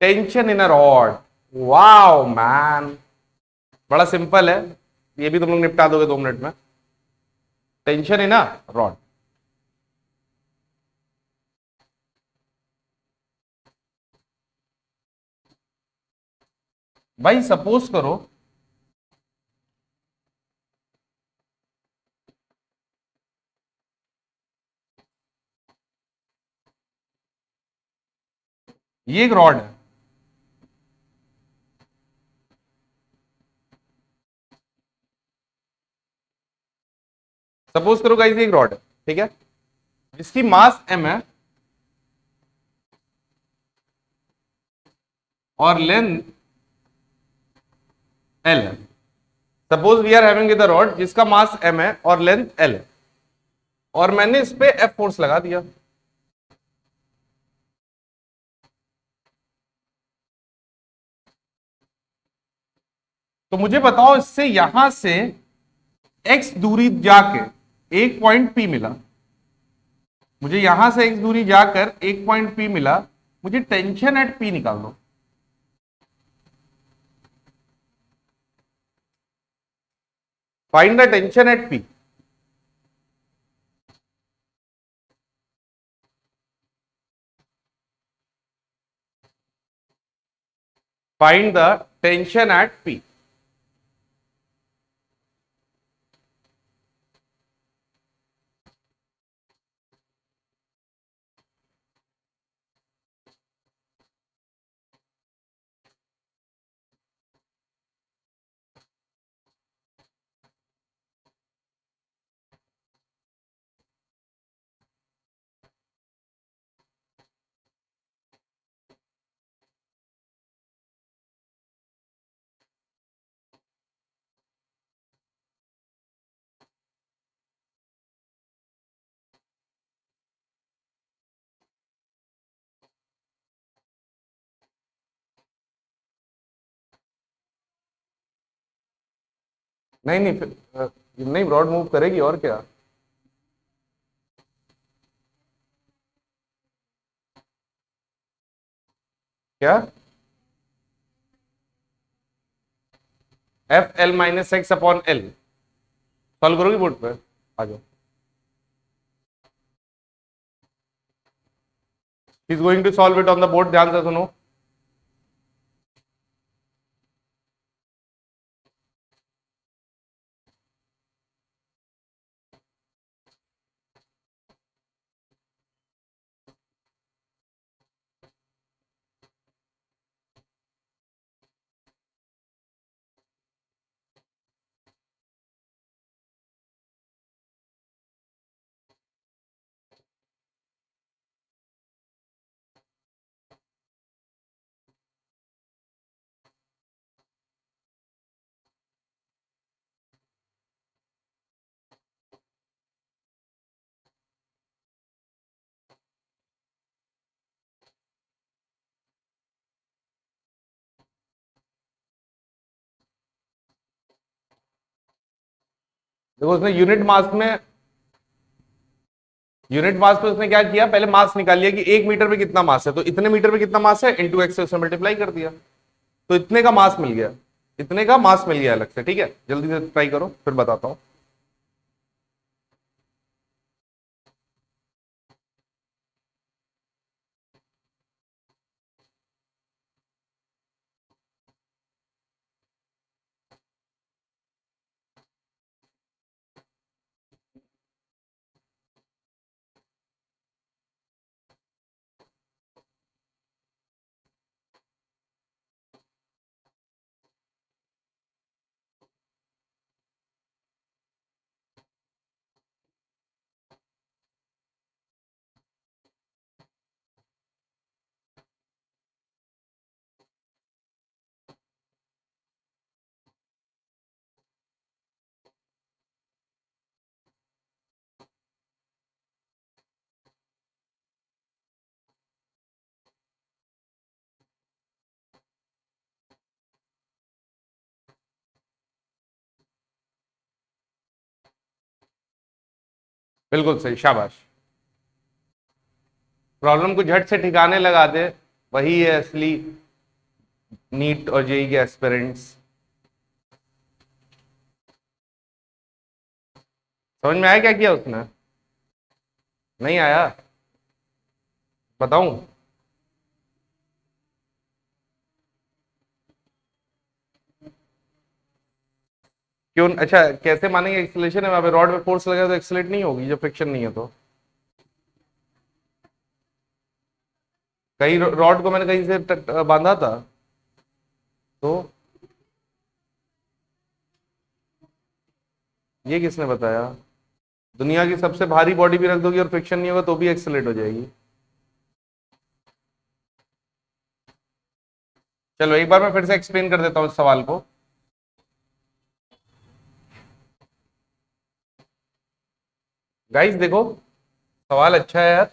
Tension in a rod, wow man, बड़ा सिंपल है, ये भी तुम लोग निपटा दोगे 2 मिनट में। टेंशन इन अ रॉड, भाई सपोज करो ये एक रॉड है, सपोज करो गाइस एक रॉड है, ठीक है, जिसकी मास m है और लेंथ l है। Suppose we are having the rod जिसका मास m है और लेंथ l है, और मैंने इस पे F फोर्स लगा दिया। तो मुझे बताओ, इससे यहां से x दूरी जाके एक पॉइंट P मिला, मुझे यहां से x दूरी जाकर एक पॉइंट P मिला, मुझे टेंशन एट P निकाल दो। Find the tension eight P। Find the tension eight P। नहीं नहीं नहीं, रॉड मूव करेगी और क्या। क्या F L minus X upon L solve करोगी बोर्ड पे, आ जाओ। Is going to solve it on the board, ध्यान से सुनो। देखो उसने यूनिट मास पे उसने क्या किया, पहले मास निकाल लिया कि 1 मीटर पे कितना मास है, तो इतने मीटर पे कितना मास है इंटू एक्स से उसने मल्टीप्लाई कर दिया, तो इतने का मास मिल गया, इतने का मास मिल गया अलग से। ठीक है, जल्दी से ट्राई करो फिर बताता हूं। बिल्कुल सही, शाबाश। प्रॉब्लम को झट से ठिकाने लगा दे, वही है असली नीट और जेई के एस्पिरेंट्स। समझ में आया क्या किया उसने? नहीं आया? बताऊं? क्यों? अच्छा, कैसे मानेंगे एक्सेलेरेशन है? वहां पे रॉड पे फोर्स लगा तो एक्सेलेरेट नहीं होगी जब फ्रिक्शन नहीं है तो। कहीं रॉड को मैंने कहीं से बांधा था तो? ये किसने बताया? दुनिया की सबसे भारी बॉडी भी रख दोगी और फ्रिक्शन नहीं होगा तो भी एक्सेलेरेट हो जाएगी। चलो एक बार मैं फिर से एक्सप्लेन कर देता हूँ इस सवाल को। गाइस देखो, सवाल अच्छा है यार,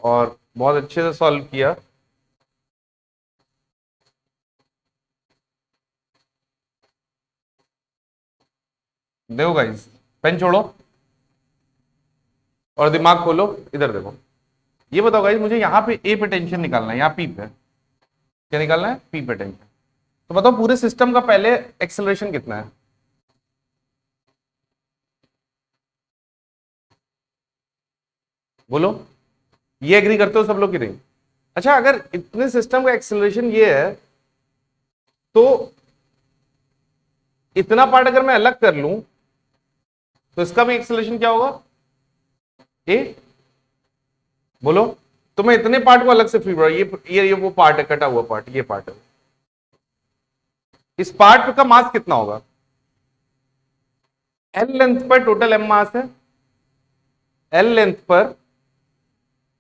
और बहुत अच्छे से सॉल्व किया। देखो गाइस, पेन छोड़ो। और दिमाग खोलो, इधर देखो। ये बताओ गाइस, मुझे यहाँ पे ए पे टेंशन निकालना है, यहाँ पी पे क्या निकालना है, पी पे टेंशन। तो बताओ पूरे सिस्टम का पहले एक्सेलरेशन कितना है? बोलो, ये एग्री करते हो सब लोग कि नहीं? अच्छा, अगर इतने सिस्टम का एक्सेलरेशन ये है, तो इतना पार्ट अगर मैं अलग कर लूं तो इसका भी एक्सेलरेशन क्या होगा? ए। बोलो, तो मैं इतने पार्ट को अलग से फील रहा, ये वो पार्ट है, कटा हुआ पार्ट, ये पार्ट है। इस पार्ट का मास कितना होगा? एल लेंथ पर टोटल एम मास है, एल लेंथ पर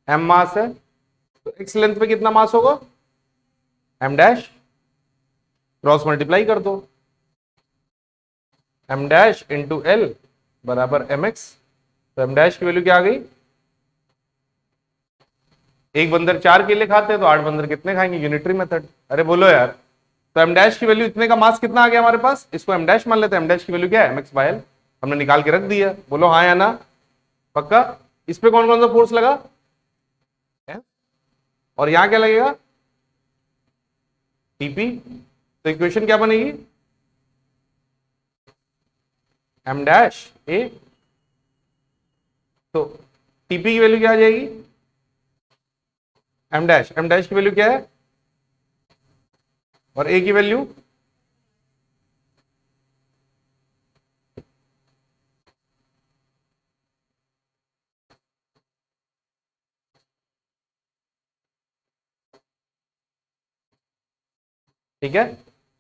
एम मास है, तो एक्स लेंथ पे कितना मास होगा? M dash. क्रॉस मल्टीप्लाई कर दो, एम डैश इंटू एल बराबर एम एक्स। तो एम डैश की वैल्यू क्या आ गई? एक बंदर 4 केले खाते हैं तो 8 बंदर कितने खाएंगे? Unitary method. अरे बोलो यार। तो एम डैश की वैल्यू इतने का मास कितना आ गया हमारे पास? इसको एम डैश मान लेते हैं। एम डैश की वैल्यू क्या है? M X by L. हमने निकाल के रख दिया। बोलो हाँ या ना? पक्का? इस पे कौन कौन सा फोर्स लगा है? और यहां क्या लगेगा? टीपी। तो इक्वेशन क्या बनेगी? M dash A. तो टीपी की वैल्यू क्या आ जाएगी? M dash. एम डैश की वैल्यू क्या है? और ए की वैल्यू? ठीक है।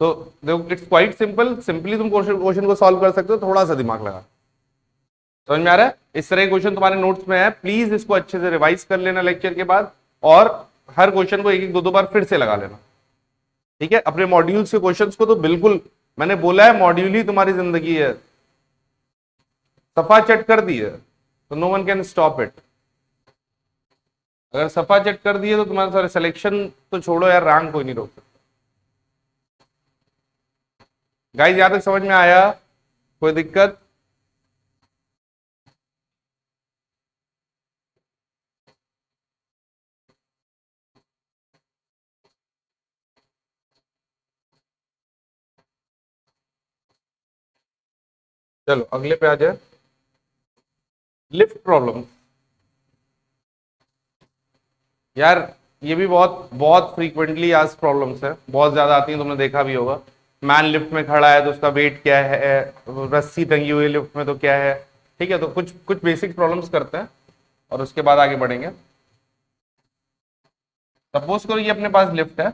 तो देखो, इट्स क्वाइट सिंपल। सिंपली तुम क्वेश्चन को सॉल्व कर सकते हो, थोड़ा सा दिमाग लगा। समझ में आ रहा है? इस तरह के क्वेश्चन तुम्हारे नोट्स में है, प्लीज इसको अच्छे से रिवाइज कर लेना लेक्चर के बाद, और हर क्वेश्चन को एक एक दो दो बार फिर से लगा लेना। ठीक है? अपने मॉड्यूल्स के क्वेश्चंस को तो बिल्कुल, मैंने बोला है मॉड्यूल ही तुम्हारी जिंदगी है, सफा चट कर दी है तो no one can stop it. अगर सफा चट कर दिए तो तुम्हारा सारे सिलेक्शन तो छोड़ो यार, रैंक कोई नहीं रोक सकता। गाइस यहां तक समझ में आया? कोई दिक्कत? चलो अगले पे आ जाए, लिफ्ट प्रॉब्लम। यार ये भी बहुत बहुत फ्रीक्वेंटली आज प्रॉब्लम्स है, बहुत ज्यादा आती हैं, तुमने देखा भी होगा। मैन लिफ्ट में खड़ा है तो उसका वेट क्या है, रस्सी टंगी हुई लिफ्ट में तो क्या है। ठीक है, तो कुछ कुछ बेसिक प्रॉब्लम्स करते हैं और उसके बाद आगे बढ़ेंगे। सपोज करो ये अपने पास लिफ्ट है,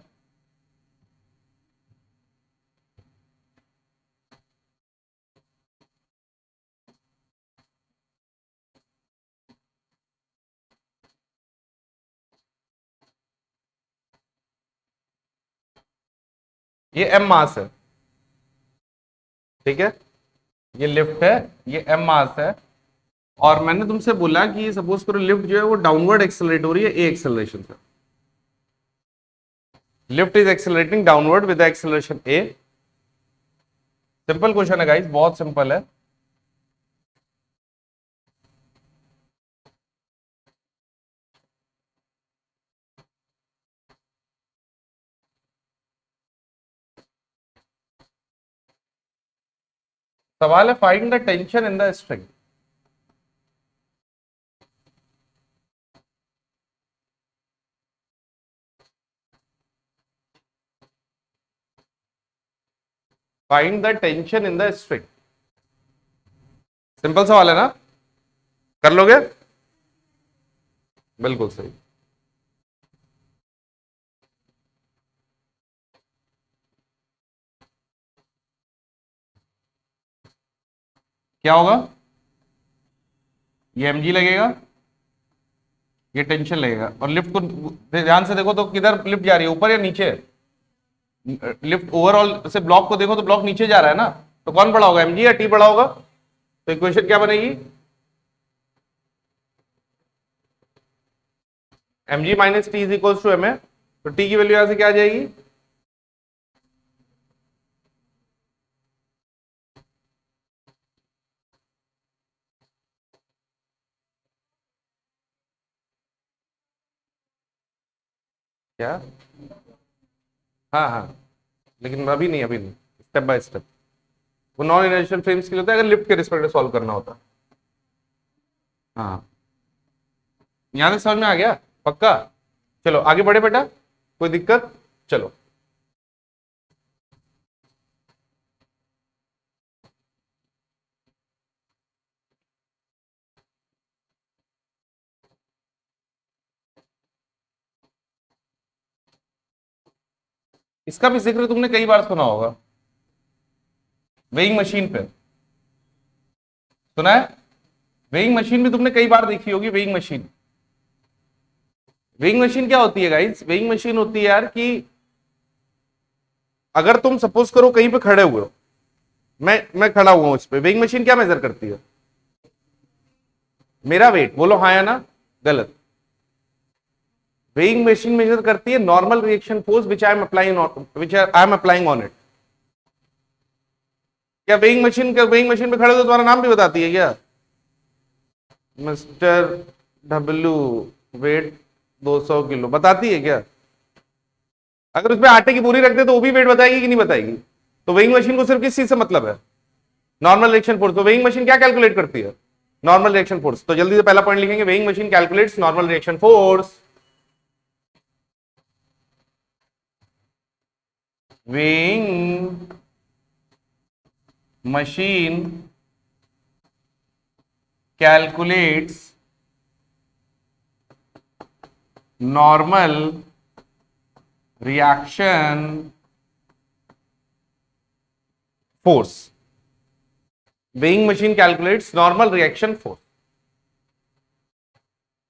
ये एम मास है। ठीक है, ये लिफ्ट है, ये एम मास है। और मैंने तुमसे बोला कि सपोज करो लिफ्ट जो है वो डाउनवर्ड एक्सेलरेट हो रही है ए एक्सेलरेशन से। Lift is accelerating downward with acceleration A. Simple question है गाइस, बहुत सिंपल है। सवाल है find the tension in the string. Find the tension in the string. Simple सवाल है ना? कर लोगे? बिल्कुल सही। क्या होगा? ये mg लगेगा, ये टेंशन लगेगा, और लिफ्ट को ध्यान से देखो तो किधर लिफ्ट जा रही है, ऊपर या नीचे? लिफ्ट ओवरऑल से ब्लॉक को देखो तो ब्लॉक नीचे जा रहा है ना, तो कौन बड़ा होगा, mg या t बड़ा होगा? तो इक्वेशन क्या बनेगी? mg minus T is equal to M A. तो t की वैल्यू यहां से क्या आ जाएगी? क्या? हाँ हाँ, लेकिन अभी नहीं, स्टेप बाय स्टेप। वो नॉन इनर्शियल फ्रेम्स के लिए होता है, अगर लिफ्ट के रिस्पेक्ट में सॉल्व करना होता। हाँ, यहां तक समझ में आ गया? पक्का? चलो आगे बढ़े बेटा, कोई दिक्कत? चलो, इसका भी जिक्र तुमने कई बार सुना होगा, वेइंग मशीन पे सुना है। वेइंग मशीन भी तुमने कई बार देखी होगी, वेइंग मशीन। वेइंग मशीन क्या होती है गाइस? वेइंग मशीन होती है यार कि अगर तुम सपोज करो कहीं पे खड़े हुए हो, मैं खड़ा हुआ हूं, इस पे वेइंग मशीन क्या मेजर करती है? मेरा वेट, बोलो हाँ या ना? गलत। वेइंग मशीन मेजर करती है normal reaction force which I am applying on it. क्या वेइंग मशीन पे खड़े हो तो तुम्हारा नाम भी बताती है क्या? मिस्टर डब्ल्यू, वेट 200 किलो, बताती है क्या? अगर उसमें आटे की पूरी रख दे तो वो भी वेट बताएगी कि नहीं बताएगी? तो वेइंग मशीन को सिर्फ किस चीज से मतलब है? Normal reaction force. तो वेइंग मशीन क्या कैलकुलेट करती है? Normal reaction force. तो जल्दी से पहला पॉइंट लिखेंगे, weighing machine calculates normal reaction force. Weighing machine calculates normal reaction force. Weighing machine calculates normal reaction force.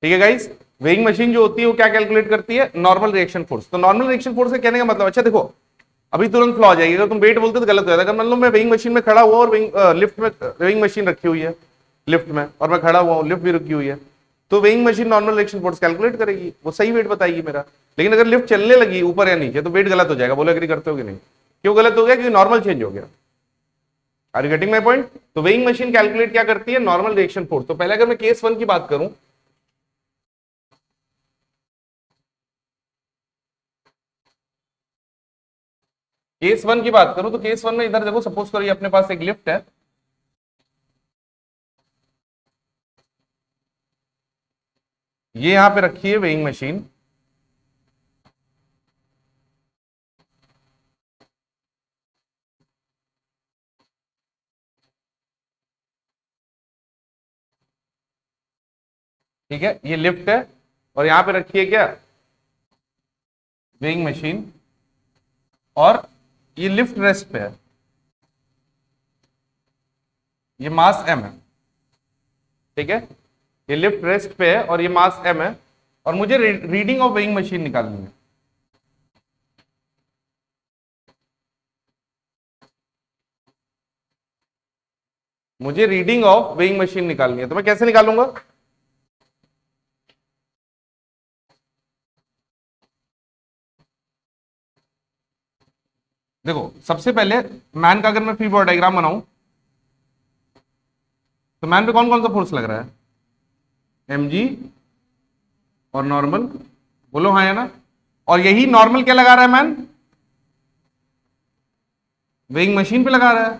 ठीक है गाइस, वेइंग मशीन जो होती है वो क्या कैलकुलेट करती है? Normal reaction force. तो नॉर्मल रिएक्शन फोर्स से कहने का मतलब, अच्छा देखो, अभी तुरंत फ्लॉ आ जाएगी, अगर तुम वेट बोलते तो गलत हो जाता। अगर मान लो मैं वेइंग मशीन में खड़ा हुआ और लिफ्ट में वेइंग मशीन रखी हुई है लिफ्ट में, और मैं खड़ा हुआ हूँ, लिफ्ट भी रखी हुई है, तो weighing machine normal reaction force calculate करेगी, वो सही वेट बताएगी मेरा। लेकिन अगर लिफ्ट चलने लगी ऊपर या नीचे तो वेट गलत हो जाएगा। बोलो एग्री करते हो कि नहीं? क्यों गलत हो गया? क्योंकि नॉर्मल चेंज हो गया। Are you getting my point? तो वेइंग मशीन कैलकुलेट क्या करती है? Normal reaction force. तो पहले अगर मैं केस वन की बात करूं, केस वन की बात करूं तो केस वन में इधर देखो, सपोज करो ये अपने पास एक लिफ्ट है, ये यहां पे रखी है वेइंग मशीन, ठीक है, ये लिफ्ट है, और यहां पे रखी है क्या? Weighing machine. और ये लिफ्ट रेस्ट पे है, ये मास एम है, ठीक है, ये लिफ्ट रेस्ट पे है और ये मास एम है, और मुझे रीडिंग ऑफ वेइंग मशीन निकालनी है। मुझे रीडिंग ऑफ वेइंग मशीन निकालनी है, तो मैं कैसे निकालूंगा? देखो, सबसे पहले मैन का अगर मैं फ्री बॉडी डायग्राम बनाऊं तो मैन पे कौन कौन सा फोर्स लग रहा है? mg और नॉर्मल, बोलो हाँ या ना? और यही नॉर्मल क्या लगा रहा है मैन? वेइंग मशीन पे लगा रहा है।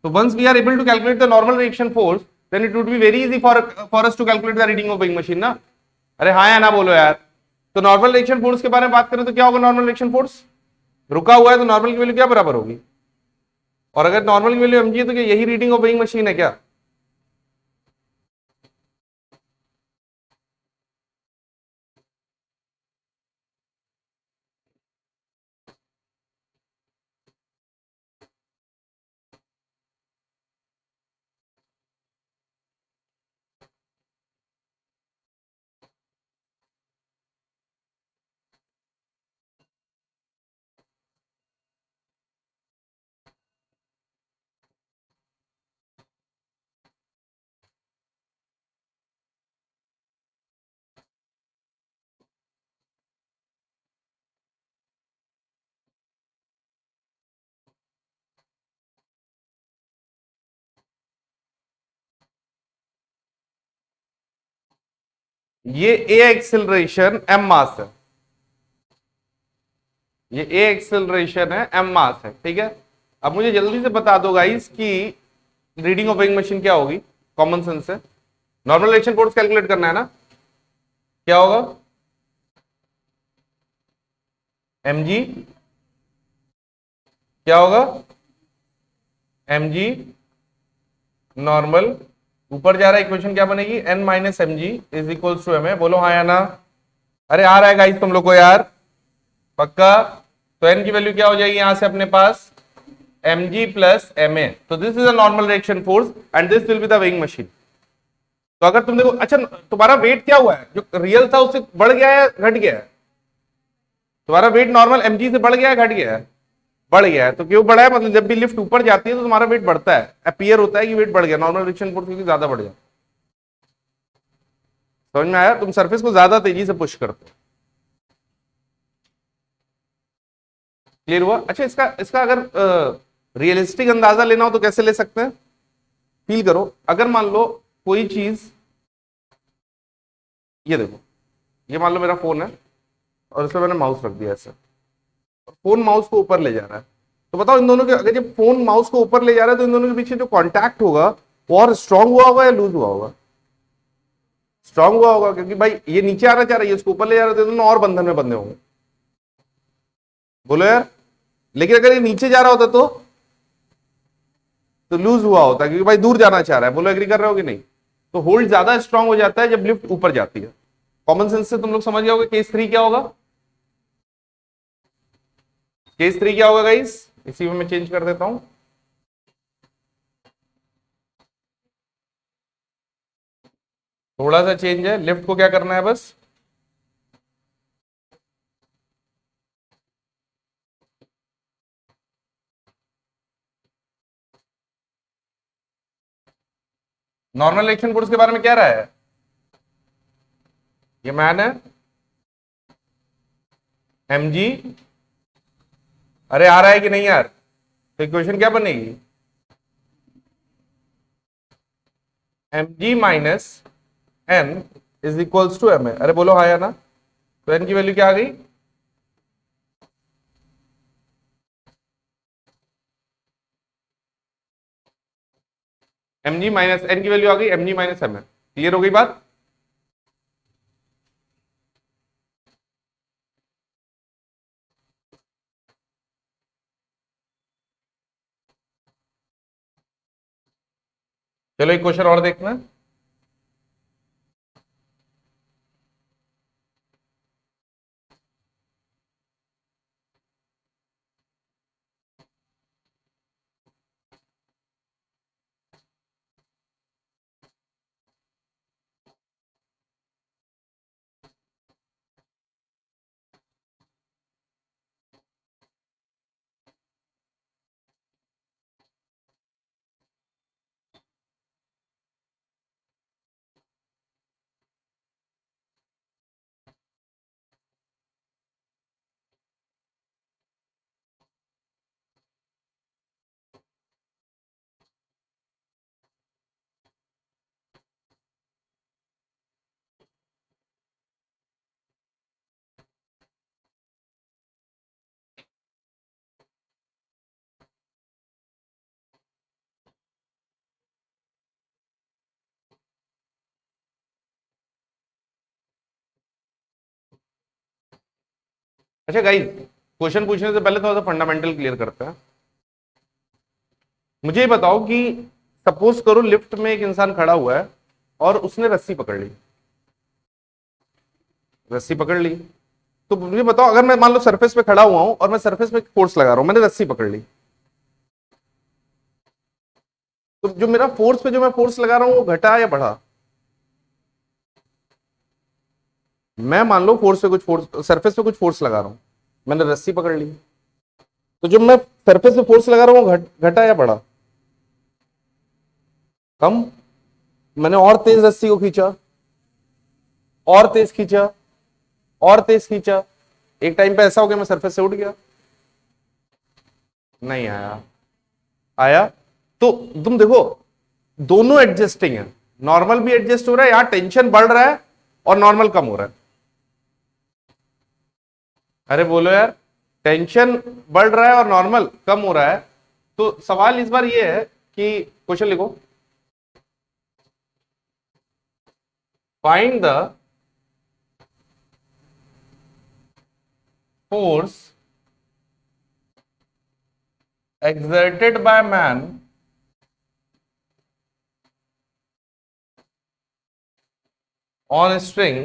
तो once we are able to calculate the normal reaction force, then it would be very easy for us to calculate the reading of weighing machine ना। अरे हाँ या ना बोलो यार। तो नॉर्मल रिएक्शन फोर्स के बारे में बात करें तो क्या होगा? नॉर्मल रिएक्शन फोर्स रुका हुआ है, तो नॉर्मल की वैल्यू क्या बराबर होगी? और अगर नॉर्मल की वैल्यू mg है तो क्या यही रीडिंग ऑफ वेइंग मशीन है क्या? ये ए एक्सिलरेशन एम मास है, ये ए एक्सेलरेशन है, एम मास है, ठीक है। अब मुझे जल्दी से बता दो गाइस कि रीडिंग ऑफ वेइंग मशीन क्या होगी, कॉमन सेंस से नॉर्मल रिएक्शन फोर्स कैलकुलेट करना है ना, क्या होगा, mg, क्या होगा, mg नॉर्मल, ऊपर जा रहा है इक्वेशन क्या बनेगी, n minus M G is equals to M A, बोलो हाँ या ना। अरे आ रहा है गाइस तुम लोग को यार, पक्का। तो n की वैल्यू क्या हो जाएगी यहां से अपने पास, mg प्लस एम ए। तो this is a normal reaction force and this will be the weighing machine. तो अगर तुम देखो, अच्छा तुम्हारा वेट क्या हुआ है, जो रियल था उससे बढ़ गया है घट गया है, तुम्हारा वेट नॉर्मल mg से बढ़ गया है घट गया है, बढ़ गया है। तो क्यों बढ़ा है, मतलब जब भी लिफ्ट ऊपर जाती है तो तुम्हारा वेट बढ़ता है, अपीयर होता है कि वेट बढ़ गया, नॉर्मल रिएक्शन फोर्स क्योंकि ज्यादा बढ़ जाता है। समझ में आया, तुम सरफेस को ज्यादा तेजी से पुश करते हो। क्लियर हुआ। अच्छा इसका इसका अगर रियलिस्टिक अंदाजा लेना हो तो कैसे ले सकते हैं, फील करो, अगर मान लो कोई चीज, ये देखो, ये मान लो मेरा फोन है और इसमें मैंने माउस रख दिया ऐसे, फोन माउस को ऊपर ले जा रहा है, तो बताओ इन दोनों के, अगर जब फोन माउस को ऊपर ले जा रहा है तो इन दोनों के पीछे जो कांटेक्ट होगा वो और स्ट्रांग हुआ होगा या लूज हुआ होगा, स्ट्रांग हुआ होगा, क्योंकि भाई ये नीचे आना चाह रहा है, ये उसको ऊपर ले जा रहा है, तो दोनों और बंधन में बंधे होंगे, बोलो यार। लेकिन अगर ये नीचे जा रहा होता तो लूज हुआ होता, क्योंकि भाई दूर जाना चाह रहा है, बोलो एग्री कर रहे हो कि नहीं। तो होल्ड ज्यादा स्ट्रांग हो जाता है जब लिफ्ट ऊपर जाती है। कॉमन सेंस से तुम लोग समझ जाओगे केस 3 क्या होगा, केस 3 क्या होगा गाइस, इसी में मैं चेंज कर देता हूं। थोड़ा सा चेंज है, लिफ्ट को क्या करना है बस, नॉर्मल रिएक्शन फोर्स के बारे में क्या रहा है, ये मैन है, mg, अरे आ रहा है कि नहीं यार, तो इक्वेशन क्या बनेगी, mg minus n is equals to M A. अरे बोलो हाँ या ना। तो n की वैल्यू क्या आ गई, mg माइनस n की वैल्यू आ गई mg minus M A. Clear हो गई बात। चलो एक क्वेश्चन और देखना। अच्छा गाइस, क्वेश्चन पूछने से पहले थोड़ा सा फंडामेंटल क्लियर करते हैं। मुझे ये बताओ कि सपोज करो लिफ्ट में एक इंसान खड़ा हुआ है और उसने रस्सी पकड़ ली, रस्सी पकड़ ली, तो मुझे बताओ अगर मैं मान लो सरफेस पे खड़ा हुआ हूं और मैं सरफेस पे फोर्स लगा रहा हूं, मैंने रस्सी पकड़ ली, तो जो मेरा फोर्स पे जो मैं फोर्स लगा रहा हूं वो घटा या बढ़ा, मैं मान लो फोर्स पे कुछ फोर्स, सरफेस पे कुछ फोर्स लगा रहा हूं, मैंने रस्सी पकड़ ली, तो जब मैं सरफेस पे फोर्स लगा रहा हूं वो घटा या बढ़ा, कम। मैंने और तेज रस्सी को खींचा, और तेज खींचा, और तेज खींचा, एक टाइम पे ऐसा हो गया मैं सरफेस से उठ गया, नहीं आया, आया। तो तुम देखो दोनों एडजस्टिंग है, नॉर्मल भी एडजस्ट हो रहा है, यहां टेंशन बढ़ रहा है और नॉर्मल कम हो रहा है। अरे बोलो यार, टेंशन बढ़ रहा है और नॉर्मल कम हो रहा है। तो सवाल इस बार ये है कि क्वेश्चन लिखो, find the force exerted by man on a string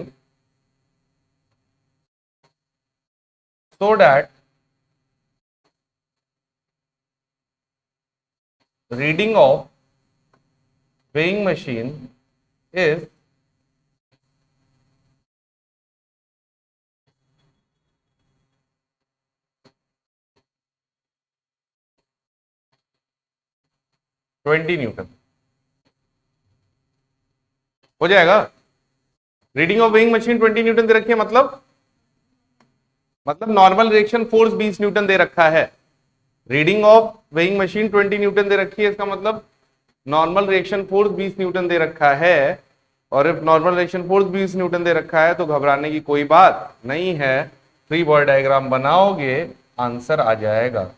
so that reading of weighing machine is twenty newton. हो जाएगा। Reading of weighing machine 20 newton दे रखी है, मतलब नॉर्मल रिएक्शन फोर्स 20 न्यूटन दे रखा है। Reading of weighing machine 20 newton दे रखी है, इसका मतलब नॉर्मल रिएक्शन फोर्स 20 न्यूटन दे रखा है। और if normal reaction force 20 newton दे रखा है तो घबराने की कोई बात नहीं है। फ्री बॉडी डायग्राम बनाओगे, आंसर आ जाएगा।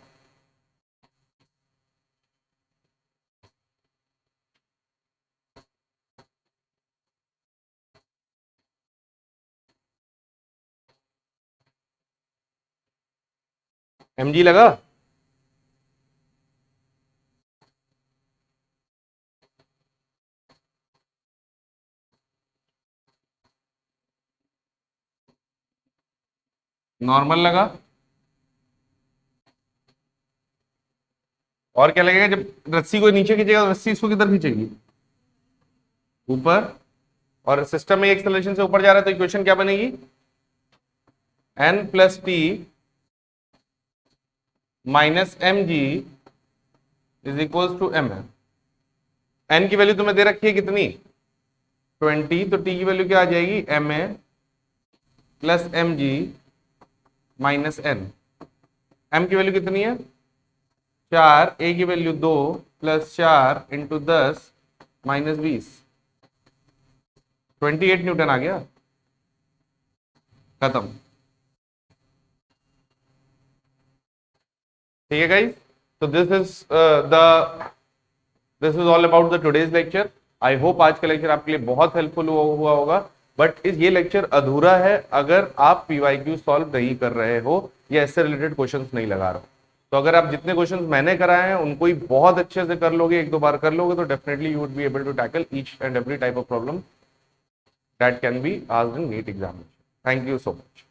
mg लगा? नॉर्मल लगा? और क्या लगेगा? जब रस्सी को नीचे खींचेगा तो रस्सी इसको किधर खींचेगी? ऊपर। और सिस्टम में एक्सेलरेशन से ऊपर जा रहा है तो इक्वेशन क्या बनेगी? n plus T minus M G is equal to M M. N की वैल्यू तुम्हें दे रखी है कितनी? 20। तो टी की वैल्यू क्या आ जाएगी? M A plus M G minus N. M की वैल्यू कितनी है? 4। ए की value 2 plus 4 into 10 minus 20। 28 newton आ गया। खत्म। ठीक है गाइस, तो this is all about the today's lecture. I hope आज का लेक्चर आपके लिए बहुत हेल्पफुल हुआ होगा। बट ये लेक्चर अधूरा है अगर आप पीवाईक्यू सॉल्व नहीं कर रहे हो या इससे रिलेटेड क्वेश्चंस नहीं लगा रहे हो। तो अगर आप जितने क्वेश्चंस मैंने कराए हैं उनको ही बहुत अच्छे से कर लोगे, एक दो बार कर लोगे, तो definitely you would be able to tackle each and every type of problem that can be asked in NEET examination. Thank you so much.